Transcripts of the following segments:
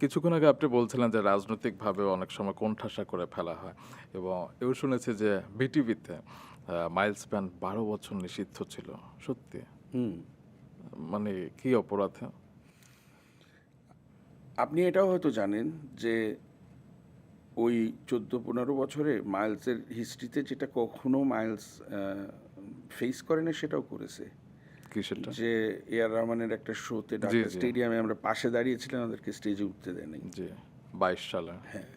কিছুক্ষণ আগে আপনি বলছিলেন যে রাজনৈতিকভাবে অনেক সময় কোণঠাসা করে ফেলা হয় এবং এও শুনেছি যে বিটিভিতে মাইলস ব্যান্ড 12 বছর নিষিদ্ধ ছিল। সত্যি? হুম। মানে কি অপরাধে? আপনি এটাও হয়তো জানেন যে ওই 14-15 বছরে মাইলসের হিস্ট্রিতে যেটা কখনো মাইলস ফেস করে না সেটাও করেছে। কি সেটা? যে এআর রহমানের একটা শোতে জি, ঢাকা জি। স্টেডিয়ামে আমরা পাশে দাঁড়িয়েছিলাম, আমাদেরকে স্টেজে উঠতে দেয় নাই। জি, 22 সালে। হ্যাঁ,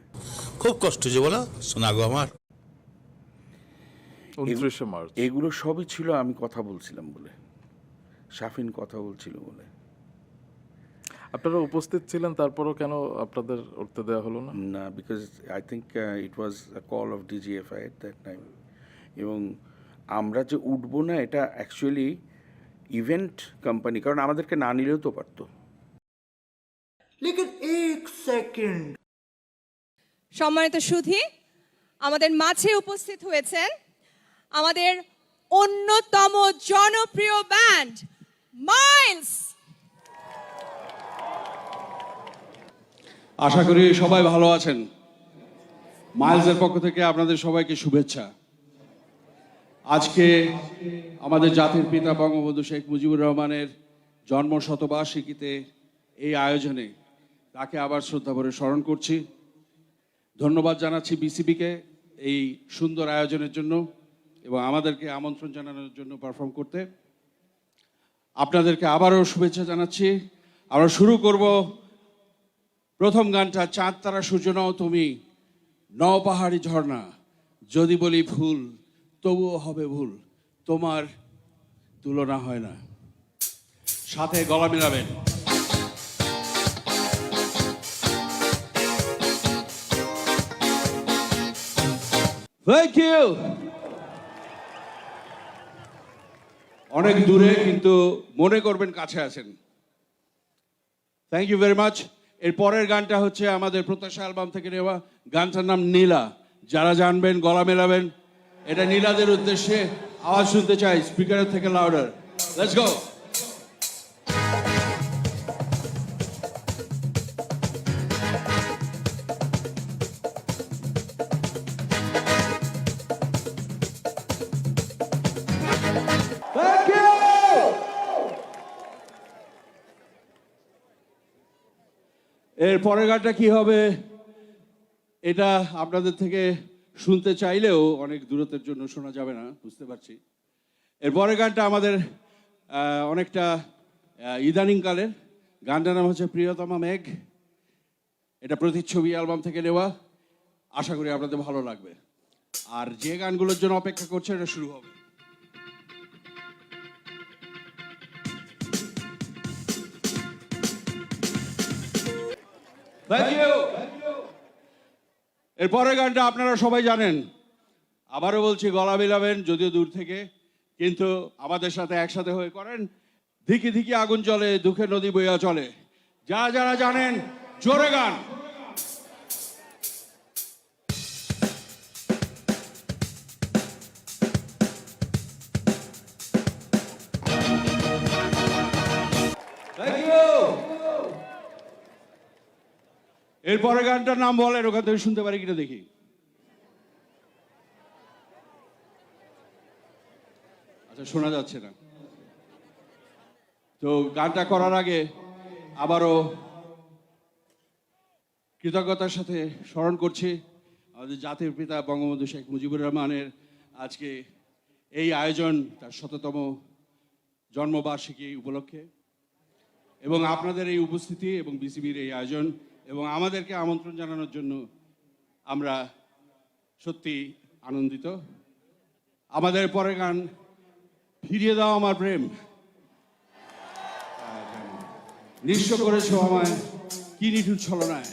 খুব কষ্ট যে বলো শোনা গো আমার। 29শে মার্চ। এগুলো সবই ছিল আমি কথা বলছিলাম বলে, শাফিন কথা বলছিল বলে। আপনারা উপস্থিত ছিলেন, তারপরও কেন আপনাদের উঠতে দেওয়া হলো না? না, because I think it was a call of DGFI at that time. এবং আমরা যে উঠবো না এটা অ্যাকচুয়ালি ইভেন্ট কোম্পানি, কারণ আমাদেরকে না নিলেও তো পারতো। लेकिन एक सेकंड সম্মানিত সুধী, আমাদের মাঝে উপস্থিত হয়েছেন আমাদের অন্যতম জনপ্রিয় ব্যান্ড মাইলস। আশা করি সবাই ভালো আছেন। মাইলসের পক্ষ থেকে আপনাদের সবাইকে শুভেচ্ছা। আজকে আমাদের জাতির পিতা বঙ্গবন্ধু শেখ মুজিবুর রহমানের জন্ম শতবার্ষিকীতে এই আয়োজনে তাকে আবার শ্রদ্ধা ভরে স্মরণ করছি। ধন্যবাদ জানাচ্ছি বিসিবিকে এই সুন্দর আয়োজনের জন্য এবং আমাদেরকে আমন্ত্রণ জানানোর জন্য পারফর্ম করতে। আপনাদেরকে আবারও শুভেচ্ছা জানাচ্ছি। আমরা শুরু করব প্রথম গানটা, চাঁদ তারা সূর্য নও তুমি, নও পাহাড়ি ঝর্ণা, যদি বলি ভুল তবুও হবে ভুল, তোমার তুলনা হয় না। সাথে গলা মেলাবেন। Thank you. অনেক দূরে কিন্তু মনে করবেন কাছে আছেন। Thank you very much. এর পরের গানটা হচ্ছে আমাদের প্রত্যাশা অ্যালবাম থেকে নেওয়া, গানটার নাম নীলা। যারা জানবেন গলা মেলাবেন। এটা নীলাদের উদ্দেশ্যে, আওয়াজ শুনতে চাই স্পিকারের থেকে লাউডার। Let's go. এর পরের গানটা কি হবে এটা আপনাদের থেকে শুনতে চাইলেও অনেক দূরত্বের জন্য শোনা যাবে না, বুঝতে পারছি। এর পরের গানটা আমাদের অনেকটা ইদানিংকালের। গানটার নাম হচ্ছে প্রিয়তমা মেঘ। এটা প্রতিচ্ছবি অ্যালবাম থেকে নেওয়া। আশা করি আপনাদের ভালো লাগবে। আর যে গানগুলোর জন্য অপেক্ষা করছে এটা শুরু হবে। Thank you. এরপরের গানটা আপনারা সবাই জানেন। আবারও বলছি, গলা মিলাবেন, যদিও দূর থেকে, কিন্তু আমাদের সাথে একসাথে হয়ে করেন। ধিকি ধিকি আগুন জ্বলে, দুঃখের নদী বইয়া চলে। যারা যারা জানেন জোরে গান। Thank you. এরপরে গানটার নাম বলেন, ওখান থেকে শুনতে পারি কিনা দেখি। আচ্ছা, শোনা যাচ্ছে না। তো গানটা করার আগে আবারও কৃতজ্ঞতার সাথে স্মরণ করছি আমাদের জাতির পিতা বঙ্গবন্ধু শেখ মুজিবুর রহমানের আজকে এই আয়োজন, তার ১০০তম জন্মবার্ষিকী উপলক্ষে, এবং আপনাদের এই উপস্থিতি এবং বিসিবির এই আয়োজন এবং আমাদেরকে আমন্ত্রণ জানানোর জন্য আমরা সত্যি আনন্দিত। আমাদের পরের গান, ফিরিয়ে দাও আমার প্রেম। নিঃস্ব করেছো আমায় কি নিঠুর ছলনায়।